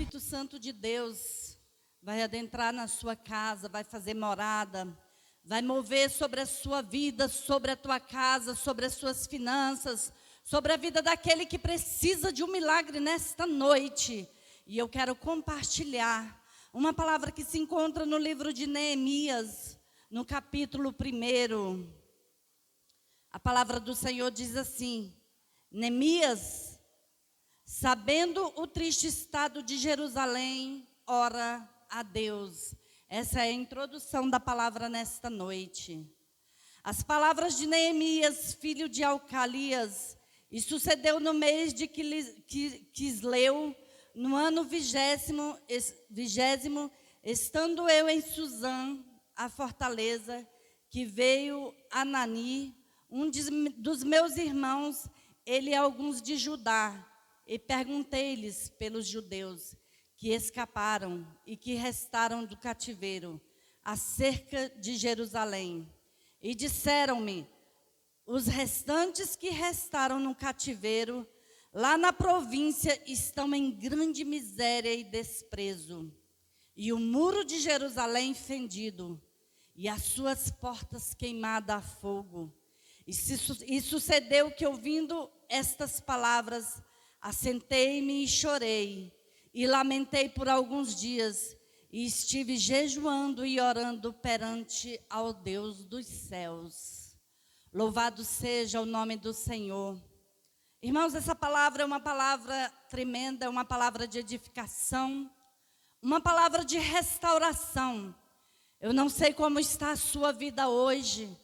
Espírito Santo de Deus vai adentrar na sua casa, vai fazer morada, vai mover sobre a sua vida, sobre a tua casa, sobre as suas finanças, sobre a vida daquele que precisa de um milagre nesta noite. E eu quero compartilhar uma palavra que se encontra no livro de Neemias, no capítulo 1. A palavra do Senhor diz assim: Neemias, sabendo o triste estado de Jerusalém, ora a Deus. Essa é a introdução da palavra nesta noite. As palavras de Neemias, filho de Alcalias, e sucedeu no mês de Quisleu, no ano 20º, estando eu em Suzã, a fortaleza, que veio Anani, um dos meus irmãos, ele e alguns de Judá, e perguntei-lhes pelos judeus que escaparam e que restaram do cativeiro, acerca de Jerusalém. E disseram-me: os restantes que restaram no cativeiro, lá na província, estão em grande miséria e desprezo. E o muro de Jerusalém fendido, e as suas portas queimadas a fogo. E sucedeu que, ouvindo estas palavras, assentei-me e chorei, e lamentei por alguns dias, e estive jejuando e orando perante ao Deus dos céus. Louvado seja o nome do Senhor. Irmãos, essa palavra é uma palavra tremenda, é uma palavra de edificação, uma palavra de restauração. Eu não sei como está a sua vida hoje.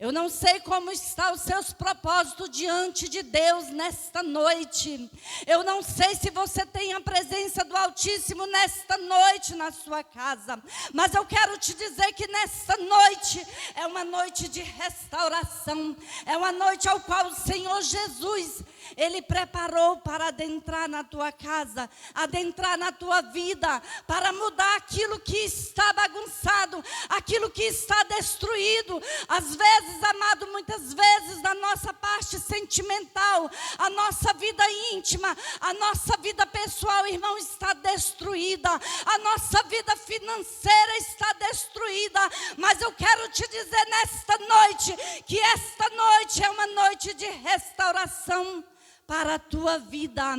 Eu não sei como estão os seus propósitos diante de Deus nesta noite. Eu não sei se você tem a presença do Altíssimo nesta noite na sua casa. Mas eu quero te dizer que nesta noite é uma noite de restauração. É uma noite ao qual o Senhor Jesus, Ele preparou para adentrar na tua casa, adentrar na tua vida, para mudar aquilo que está bagunçado, aquilo que está destruído. Às vezes, amado, muitas vezes na nossa parte sentimental, a nossa vida íntima, a nossa vida pessoal, irmão, está destruída. A nossa vida financeira está destruída. Mas eu quero te dizer nesta noite, que esta noite é uma noite de restauração para a tua vida.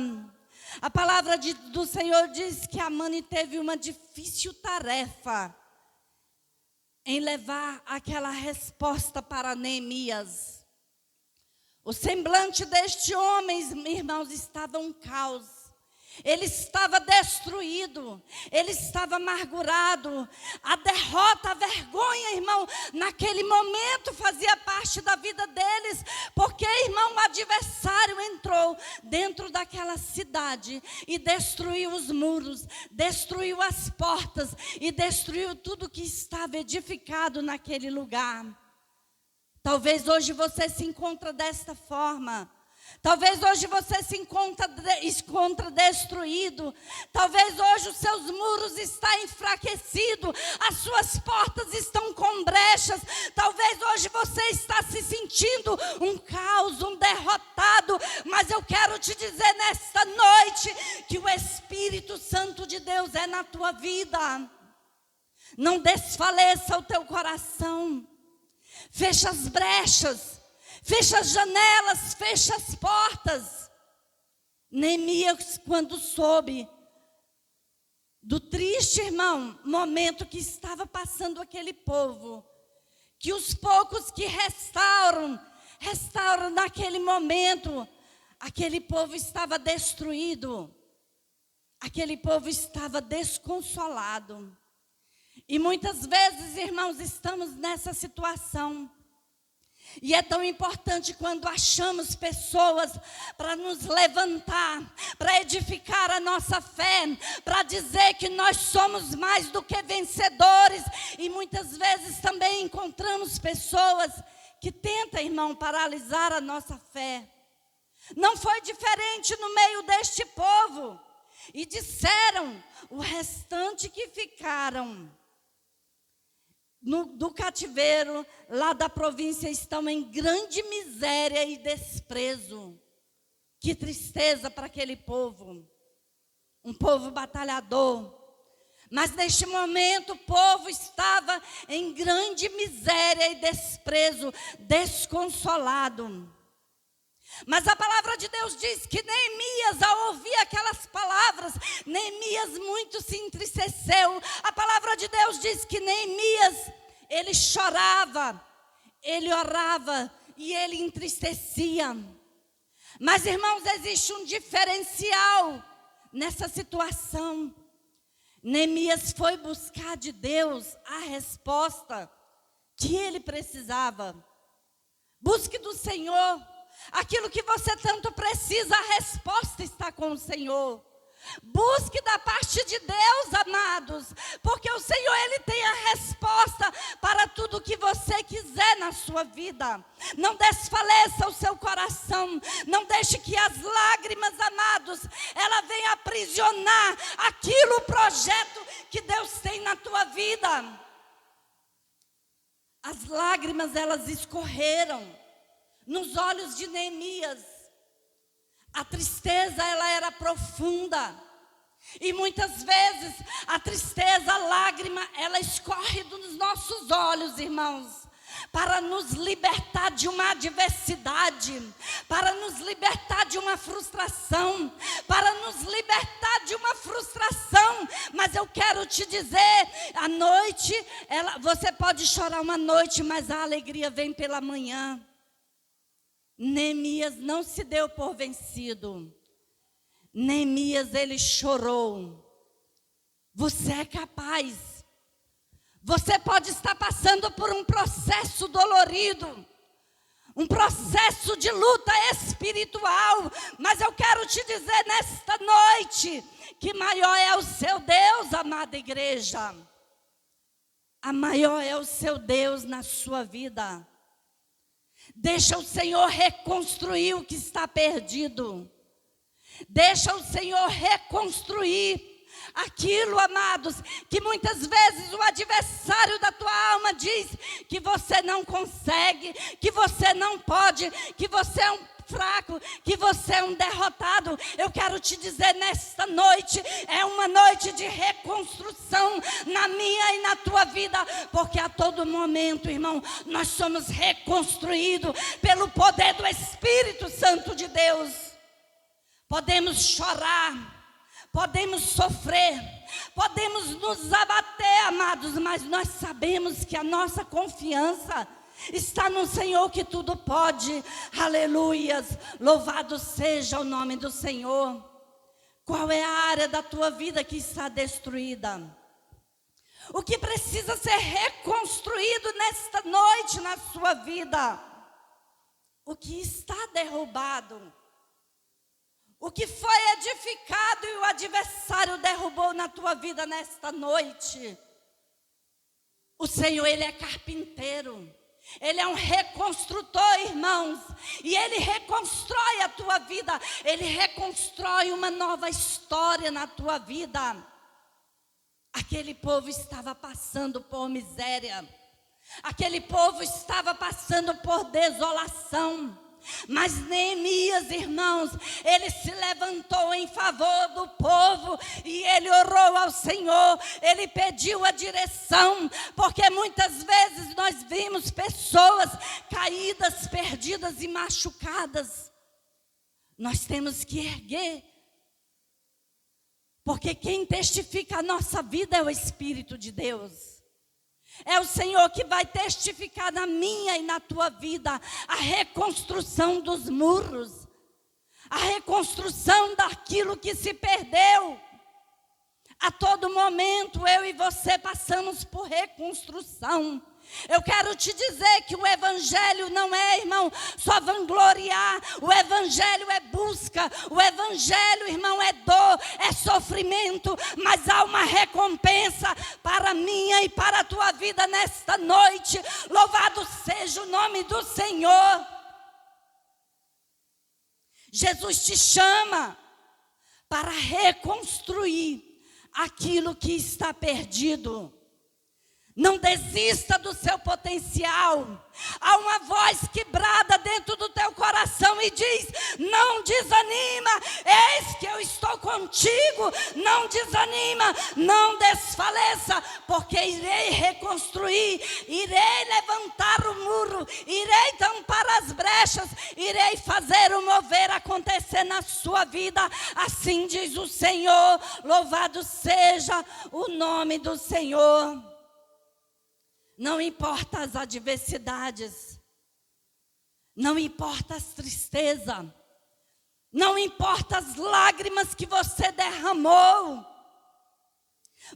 A palavra do Senhor diz que Amani teve uma difícil tarefa em levar aquela resposta para Neemias. O semblante deste homem, irmãos, estava um caos. Ele estava destruído, ele estava amargurado. A derrota, a vergonha, irmão, naquele momento fazia parte da vida deles. Porque, irmão, o adversário entrou dentro daquela cidade e destruiu os muros, destruiu as portas e destruiu tudo que estava edificado naquele lugar. Talvez hoje você se encontre desta forma. Talvez hoje você se encontra destruído. Talvez hoje os seus muros estão enfraquecidos. As suas portas estão com brechas. Talvez hoje você está se sentindo um caos, um derrotado. Mas eu quero te dizer nesta noite que o Espírito Santo de Deus é na tua vida. Não desfaleça o teu coração. Fecha as brechas. Fecha as janelas, fecha as portas. Neemias, quando soube do triste, irmão, momento que estava passando aquele povo, que os poucos que restaram naquele momento, aquele povo estava destruído, aquele povo estava desconsolado. E muitas vezes, irmãos, estamos nessa situação. E é tão importante quando achamos pessoas para nos levantar, para edificar a nossa fé, para dizer que nós somos mais do que vencedores. E muitas vezes também encontramos pessoas que tentam, irmão, paralisar a nossa fé. Não foi diferente no meio deste povo. E disseram, o restante que ficaram do cativeiro, lá da província, estão em grande miséria e desprezo. Que tristeza para aquele povo. um povo batalhador. Mas neste momento o povo estava em grande miséria e desprezo, desconsolado. Mas a palavra de Deus diz que Neemias, ao ouvir aquelas palavras, Neemias muito se entristeceu. A palavra de Deus diz que Neemias, ele chorava, ele orava e ele entristecia. Mas, irmãos, existe um diferencial nessa situação. Neemias foi buscar de Deus a resposta que ele precisava. Busque do Senhor aquilo que você tanto precisa, a resposta está com o Senhor. Busque da parte de Deus, amados, porque o Senhor, Ele tem a resposta para tudo o que você quiser na sua vida. Não desfaleça o seu coração, não deixe que as lágrimas, amados, ela venha aprisionar aquilo, o projeto que Deus tem na tua vida. As lágrimas, elas escorreram nos olhos de Neemias. A tristeza, ela era profunda. E muitas vezes a tristeza, a lágrima, ela escorre dos nossos olhos, irmãos, para nos libertar de uma adversidade, para nos libertar de uma frustração, para nos libertar de uma frustração. Mas eu quero te dizer, a noite, você pode chorar uma noite, mas a alegria vem pela manhã. Neemias não se deu por vencido. Neemias, ele chorou. Você é capaz. Você pode estar passando por um processo dolorido, um processo de luta espiritual, mas eu quero te dizer nesta noite que maior é o seu Deus, amada igreja. A maior é o seu Deus na sua vida. Deixa o Senhor reconstruir o que está perdido. Deixa o Senhor reconstruir aquilo, amados, que muitas vezes o adversário da tua alma diz que você não consegue, que você não pode, que você é um fraco, que você é um derrotado. Eu quero te dizer nesta noite, é uma noite de reconstrução na minha e na tua vida, porque a todo momento, irmão, nós somos reconstruídos pelo poder do Espírito Santo de Deus. Podemos chorar, podemos sofrer, podemos nos abater, amados, mas nós sabemos que a nossa confiança está no Senhor, que tudo pode. Aleluias, louvado seja o nome do Senhor. Qual é a área da tua vida que está destruída? O que precisa ser reconstruído nesta noite na sua vida? O que está derrubado? O que foi edificado e o adversário derrubou na tua vida nesta noite? O Senhor, Ele é carpinteiro. Ele é um reconstrutor, irmãos. E Ele reconstrói a tua vida. Ele reconstrói uma nova história na tua vida. Aquele povo estava passando por miséria. Aquele povo estava passando por desolação. Mas Neemias, irmãos, ele se levantou em favor do povo e ele orou ao Senhor, ele pediu a direção, porque muitas vezes nós vimos pessoas caídas, perdidas e machucadas. Nós temos que erguer, porque quem testifica a nossa vida é o Espírito de Deus. É o Senhor que vai testificar na minha e na tua vida a reconstrução dos muros, a reconstrução daquilo que se perdeu. A todo momento eu e você passamos por reconstrução. Eu quero te dizer que o Evangelho não é, irmão, só vangloriar. O Evangelho é busca. O Evangelho, irmão, é dor, é sofrimento. Mas há uma recompensa para a minha e para a tua vida nesta noite. Louvado seja o nome do Senhor. Jesus te chama para reconstruir aquilo que está perdido. Não desista do seu potencial. Há uma voz que brada dentro do teu coração e diz: não desanima, eis que eu estou contigo. Não desanima, não desfaleça, porque irei reconstruir, irei levantar o muro, irei tampar as brechas, irei fazer o mover acontecer na sua vida. Assim diz o Senhor. Louvado seja o nome do Senhor. Não importa as adversidades, não importa as tristezas, não importa as lágrimas que você derramou.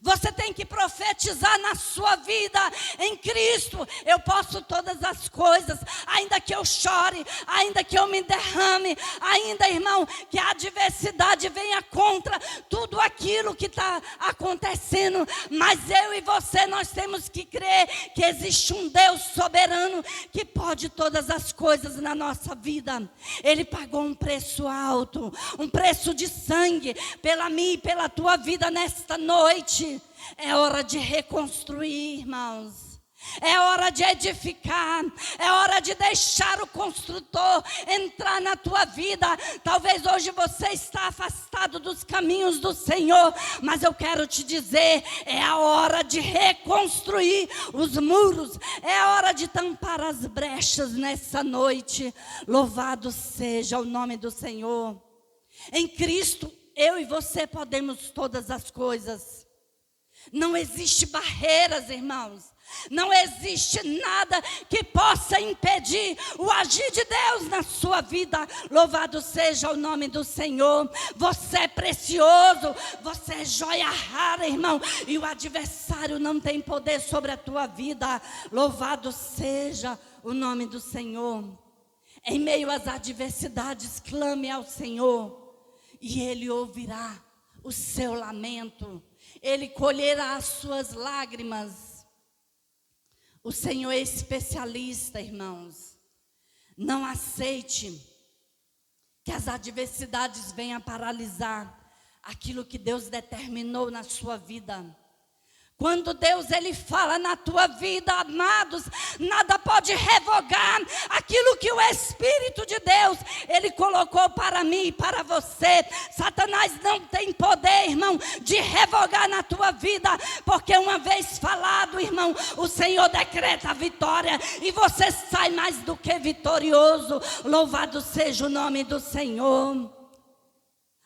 Você tem que profetizar na sua vida. Em Cristo eu posso todas as coisas. Ainda que eu chore, ainda que eu me derrame, ainda, irmão, que a adversidade venha contra tudo aquilo que está acontecendo. Mas eu e você, nós temos que crer que existe um Deus soberano que pode todas as coisas na nossa vida. Ele pagou um preço alto, um preço de sangue pela minha e pela tua vida nesta noite. É hora de reconstruir, irmãos. É hora de edificar. É hora de deixar o construtor entrar na tua vida. Talvez hoje você está afastado dos caminhos do Senhor, mas eu quero te dizer, é a hora de reconstruir os muros. É a hora de tampar as brechas nessa noite. Louvado seja o nome do Senhor. Em Cristo, eu e você podemos todas as coisas. Não existe barreiras, irmãos. Não existe nada que possa impedir o agir de Deus na sua vida. Louvado seja o nome do Senhor. Você é precioso, você é joia rara, irmão. E o adversário não tem poder sobre a tua vida. Louvado seja o nome do Senhor. Em meio às adversidades, clame ao Senhor e Ele ouvirá o seu lamento. Ele colherá as suas lágrimas. O Senhor é especialista, irmãos. Não aceite que as adversidades venham paralisar aquilo que Deus determinou na sua vida. Quando Deus ele fala na tua vida, amados, nada pode revogar aquilo que o Espírito de Deus ele colocou para mim e para você. Satanás não tem poder, irmão, de revogar na tua vida, porque uma vez falado, irmão, o Senhor decreta a vitória e você sai mais do que vitorioso. Louvado seja o nome do Senhor.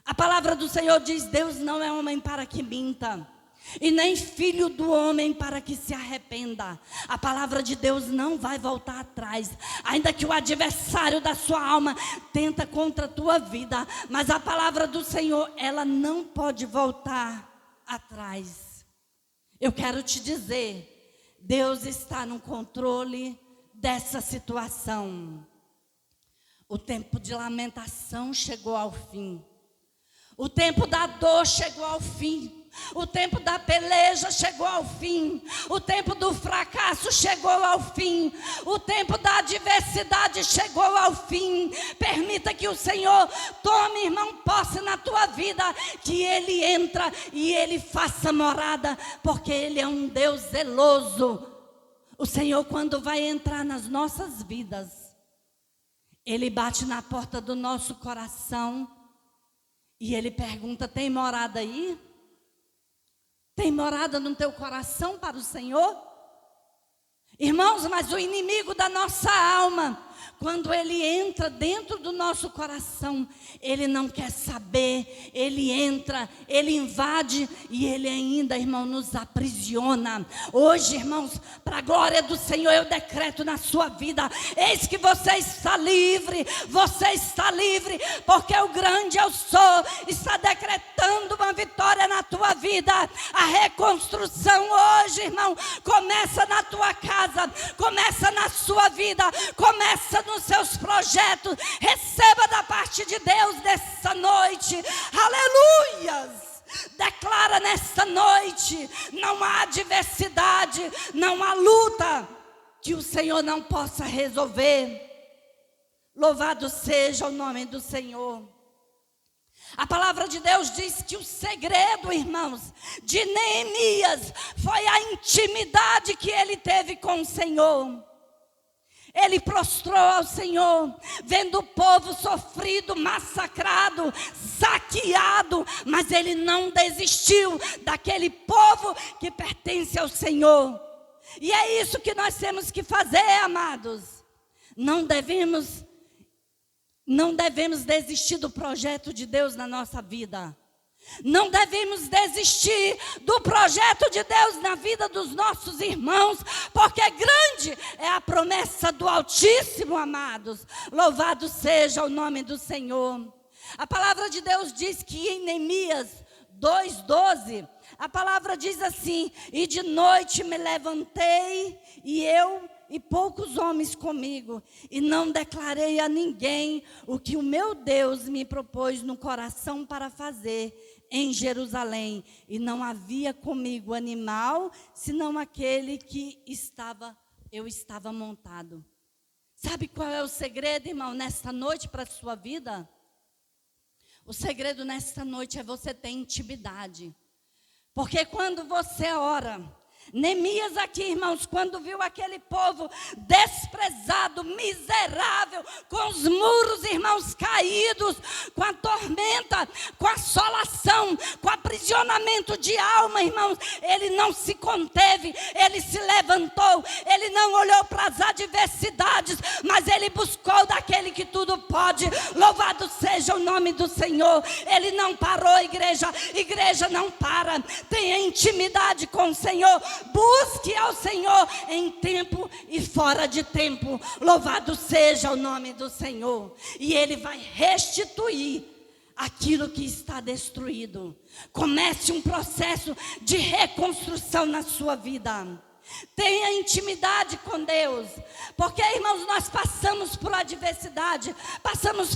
A palavra do Senhor diz: Deus não é homem para que minta, e nem filho do homem para que se arrependa. A palavra de Deus não vai voltar atrás. Ainda que o adversário da sua alma tenta contra a tua vida, mas a palavra do Senhor, ela não pode voltar atrás. Eu quero te dizer, Deus está no controle dessa situação. O tempo de lamentação chegou ao fim. O tempo da dor chegou ao fim. O tempo da peleja chegou ao fim. O tempo do fracasso chegou ao fim. O tempo da adversidade chegou ao fim. Permita que o Senhor tome, irmão, posse na tua vida, que Ele entra e Ele faça morada, porque Ele é um Deus zeloso. O Senhor, quando vai entrar nas nossas vidas, Ele bate na porta do nosso coração e Ele pergunta: tem morada aí? Tem morada no teu coração para o Senhor? Irmãos, mas o inimigo da nossa alma, quando ele entra dentro do nosso coração, ele não quer saber, ele entra, ele invade e ele ainda, irmão, nos aprisiona. Hoje, irmãos, para a glória do Senhor, eu decreto na sua vida: eis que você está livre, porque o grande eu sou está decretando uma vitória na tua vida. A reconstrução hoje, irmão, começa na tua casa, começa na sua vida, começa nos seus projetos. Receba da parte de Deus nessa noite. Aleluias! Declara nesta noite: não há adversidade, não há luta que o Senhor não possa resolver. Louvado seja o nome do Senhor. A palavra de Deus diz que o segredo, irmãos, de Neemias foi a intimidade que ele teve com o Senhor. Ele prostrou ao Senhor, vendo o povo sofrido, massacrado, saqueado, mas ele não desistiu daquele povo que pertence ao Senhor. E é isso que nós temos que fazer, amados. Não devemos desistir do projeto de Deus na nossa vida. Não devemos desistir do projeto de Deus na vida dos nossos irmãos, porque grande é a promessa do Altíssimo, amados. Louvado seja o nome do Senhor. A palavra de Deus diz que em Neemias 2:12, a palavra diz assim: e de noite me levantei, e eu e poucos homens comigo, e não declarei a ninguém o que o meu Deus me propôs no coração para fazer em Jerusalém. E não havia comigo animal, senão aquele que eu estava montado. Sabe qual é o segredo, irmão, nesta noite para a sua vida? O segredo nesta noite é você ter intimidade. Porque quando você ora, Neemias aqui, irmãos, quando viu aquele povo desprezado, miserável, com os muros, irmãos, caídos, com a tormenta, com a assolação, com o aprisionamento de alma, irmãos, ele não se conteve, ele se levantou, ele não olhou para as adversidades, mas ele buscou daquele que tudo pode. Louvado seja o nome do Senhor. Ele não parou, igreja não para. Tenha intimidade com o Senhor. Busque ao Senhor em tempo e fora de tempo. Louvado seja o nome do Senhor. E Ele vai restituir aquilo que está destruído. Comece um processo de reconstrução na sua vida. Tenha intimidade com Deus, porque, irmãos, nós passamos por adversidade, passamos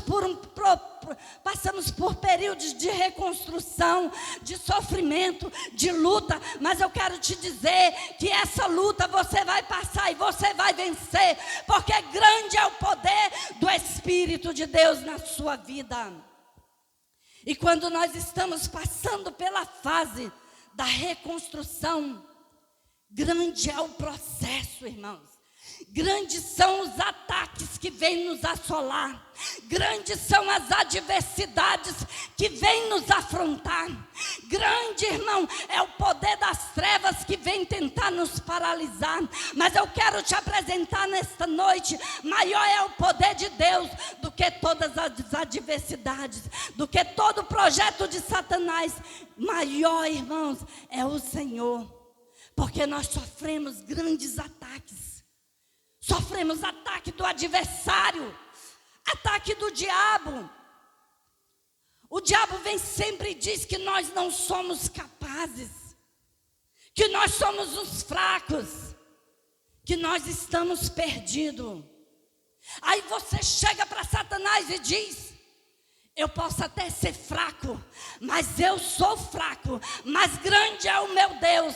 por períodos de reconstrução, de sofrimento, de luta, mas eu quero te dizer que essa luta você vai passar e você vai vencer, porque grande é o poder do Espírito de Deus na sua vida. E quando nós estamos passando pela fase da reconstrução, grande é o processo, irmãos. Grandes são os ataques que vêm nos assolar. Grandes são as adversidades que vêm nos afrontar. Grande, irmão, é o poder das trevas que vem tentar nos paralisar. Mas eu quero te apresentar nesta noite: maior é o poder de Deus do que todas as adversidades, do que todo projeto de Satanás. Maior, irmãos, é o Senhor. Porque nós sofremos grandes ataques. Sofremos ataque do adversário, ataque do diabo. O diabo vem sempre e diz que nós não somos capazes, que nós somos os fracos, que nós estamos perdidos. Aí você chega para Satanás e diz: eu posso até ser fraco, mas eu sou fraco, mas grande é o meu Deus.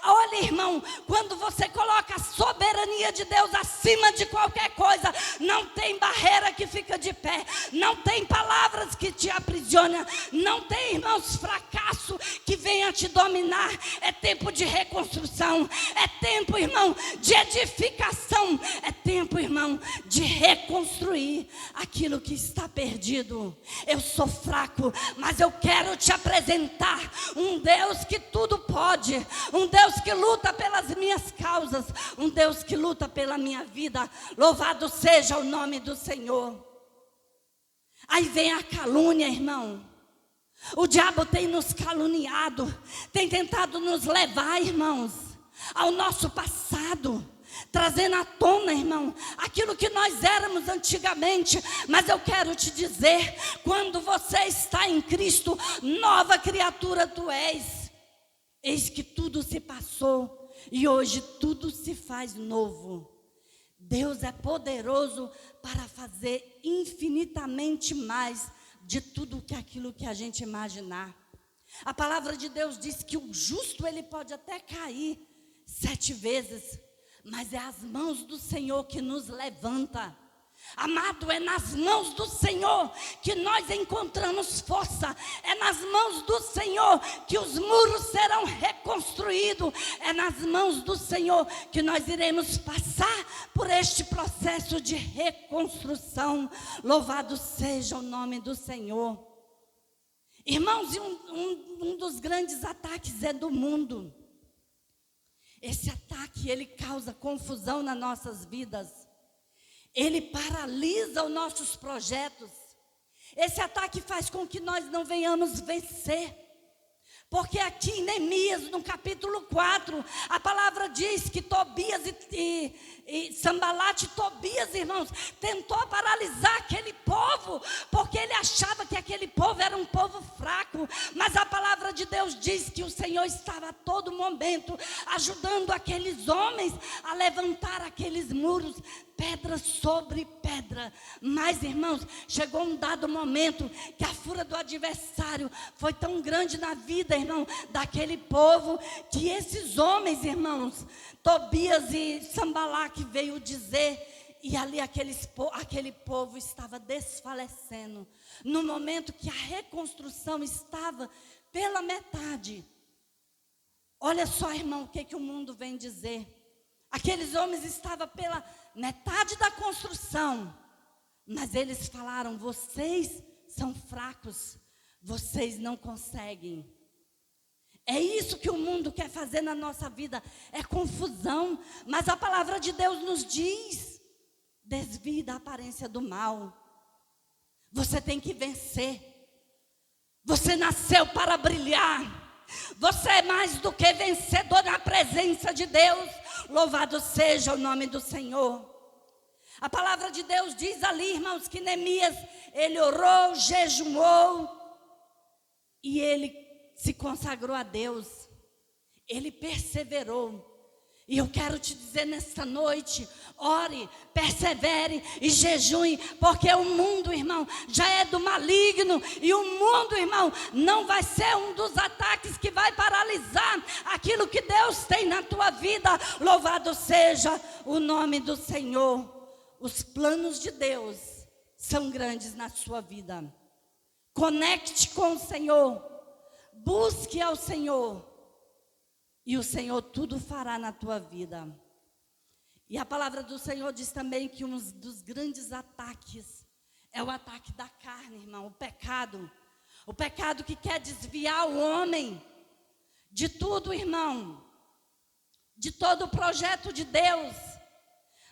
Olha, irmão, quando você coloca a soberania de Deus acima de qualquer coisa, não tem barreira que fica de pé, não tem palavras que te aprisionam, não tem, irmãos, fracasso que venha te dominar. É tempo de reconstrução, é tempo, irmão, de edificação, é tempo, irmão, de reconstruir aquilo que está perdido. Eu sou fraco, mas eu quero te apresentar um Deus que tudo pode, um Deus que luta pelas minhas causas, um Deus que luta pela minha vida. Louvado seja o nome do Senhor. Aí vem a calúnia, irmão. O diabo tem nos caluniado, tem tentado nos levar, irmãos, ao nosso passado, trazendo à tona, irmão, aquilo que nós éramos antigamente. Mas eu quero te dizer: quando você está em Cristo, nova criatura tu és. Eis que tudo se passou e hoje tudo se faz novo. Deus é poderoso para fazer infinitamente mais de tudo que aquilo que a gente imaginar. A palavra de Deus diz que o justo ele pode até cair 7 vezes, mas é as mãos do Senhor que nos levanta. Amado, é nas mãos do Senhor que nós encontramos força. É nas mãos do Senhor que os muros serão reconstruídos. É nas mãos do Senhor que nós iremos passar por este processo de reconstrução. Louvado seja o nome do Senhor. Irmãos, um dos grandes ataques é do mundo. Esse ataque, ele causa confusão nas nossas vidas. Ele paralisa os nossos projetos. Esse ataque faz com que nós não venhamos vencer. Porque aqui em Neemias, no capítulo 4, a palavra diz que Tobias e Sambalat e Tobias, irmãos, tentou paralisar aquele povo, porque ele achava que aquele povo era um povo fraco. Mas a palavra de Deus diz que o Senhor estava a todo momento ajudando aqueles homens a levantar aqueles muros, pedra sobre pedra. Mas, irmãos, chegou um dado momento que a fúria do adversário foi tão grande na vida, irmão, daquele povo, que esses homens, irmãos, Tobias e Sambalat veio dizer, e ali aquele povo estava desfalecendo, no momento que a reconstrução estava pela metade. Olha só, irmão, o que o mundo vem dizer. Aqueles homens estavam pela metade da construção, mas eles falaram: vocês são fracos, vocês não conseguem. É isso que o mundo quer fazer na nossa vida, é confusão. Mas a palavra de Deus nos diz: desvie da aparência do mal. Você tem que vencer. Você nasceu para brilhar. Você é mais do que vencedor na presença de Deus. Louvado seja o nome do Senhor. A palavra de Deus diz ali, irmãos, que Neemias, ele orou, jejuou, e ele se consagrou a Deus. Ele perseverou. E eu quero te dizer nesta noite: ore, persevere e jejue, porque o mundo, irmão, já é do maligno. E o mundo, irmão, não vai ser um dos ataques que vai paralisar aquilo que Deus tem na tua vida. Louvado seja o nome do Senhor. Os planos de Deus são grandes na sua vida. Conecte com o Senhor, busque ao Senhor, e o Senhor tudo fará na tua vida. E a palavra do Senhor diz também que um dos grandes ataques é o ataque da carne, irmão, o pecado. O pecado que quer desviar o homem de tudo, irmão, de todo o projeto de Deus.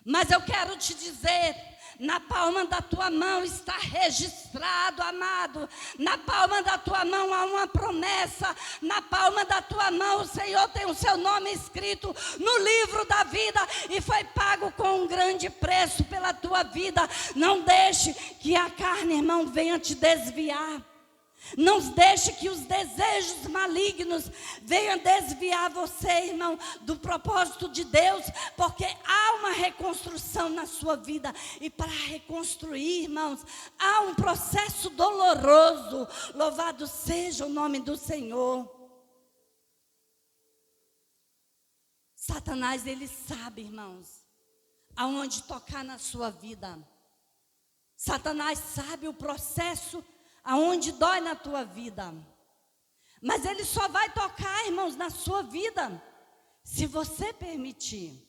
Mas eu quero te dizer, na palma da tua mão está registrado, amado. Na palma da tua mão há uma promessa. Na palma da tua mão o Senhor tem o seu nome escrito no livro da vida, e foi pago com um grande preço pela tua vida. Não deixe que a carne, irmão, venha te desviar. Não deixe que os desejos malignos venham desviar você, irmão, do propósito de Deus, porque há uma reconstrução na sua vida. E para reconstruir, irmãos, há um processo doloroso. Louvado seja o nome do Senhor. Satanás, ele sabe, irmãos, aonde tocar na sua vida. Satanás sabe o processo aonde dói na tua vida. Mas ele só vai tocar, irmãos, na sua vida se você permitir,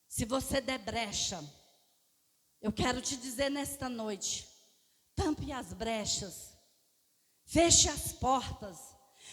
se você der brecha. Eu quero te dizer nesta noite: tampe as brechas, feche as portas,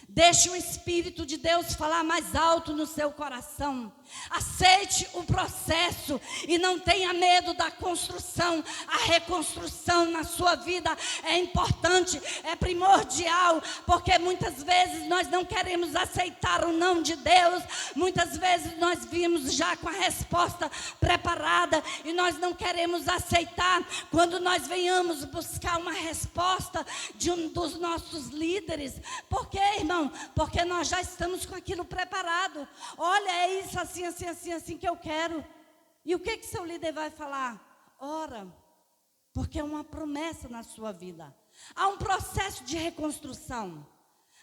deixe o Espírito de Deus falar mais alto no seu coração. Aceite o processo e não tenha medo da construção. A reconstrução na sua vida é importante, é primordial, porque muitas vezes nós não queremos aceitar o não de Deus. Muitas vezes nós vimos já com a resposta preparada e nós não queremos aceitar quando nós venhamos buscar uma resposta de um dos nossos líderes. Por quê, irmão? Porque nós já estamos com aquilo preparado. Olha, é isso assim que eu quero. E o que seu líder vai falar? Ora, porque é uma promessa na sua vida. Há um processo de reconstrução,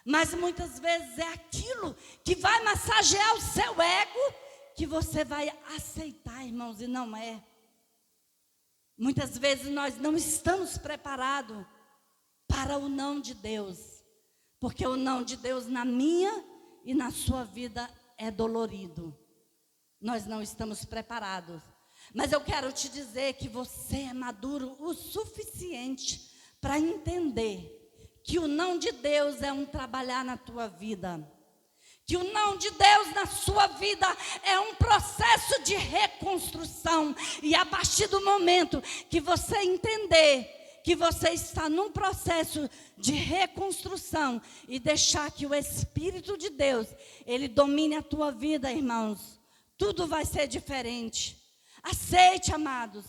mas muitas vezes é aquilo que vai massagear o seu ego que você vai aceitar, irmãos, e não é. Muitas vezes nós não estamos preparados para o não de Deus, porque o não de Deus na minha e na sua vida é dolorido. Nós não estamos preparados. Mas eu quero te dizer que você é maduro o suficiente para entender que o não de Deus é um trabalhar na tua vida. Que o não de Deus na sua vida é um processo de reconstrução. E a partir do momento que você entender que você está num processo de reconstrução e deixar que o Espírito de Deus, ele domine a tua vida, irmãos, tudo vai ser diferente. Aceite, amados.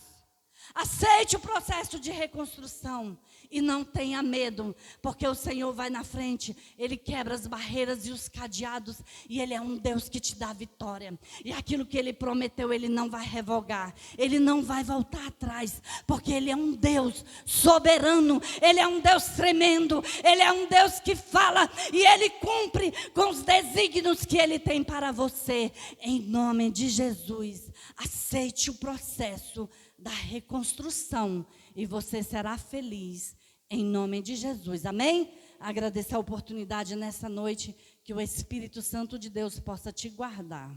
Aceite o processo de reconstrução e não tenha medo, porque o Senhor vai na frente, Ele quebra as barreiras e os cadeados, e Ele é um Deus que te dá vitória, e aquilo que Ele prometeu, Ele não vai revogar, Ele não vai voltar atrás, porque Ele é um Deus soberano, Ele é um Deus tremendo, Ele é um Deus que fala, e Ele cumpre com os desígnios que Ele tem para você, em nome de Jesus. Aceite o processo da reconstrução e você será feliz em nome de Jesus, amém? Agradecer a oportunidade nessa noite, que o Espírito Santo de Deus possa te guardar.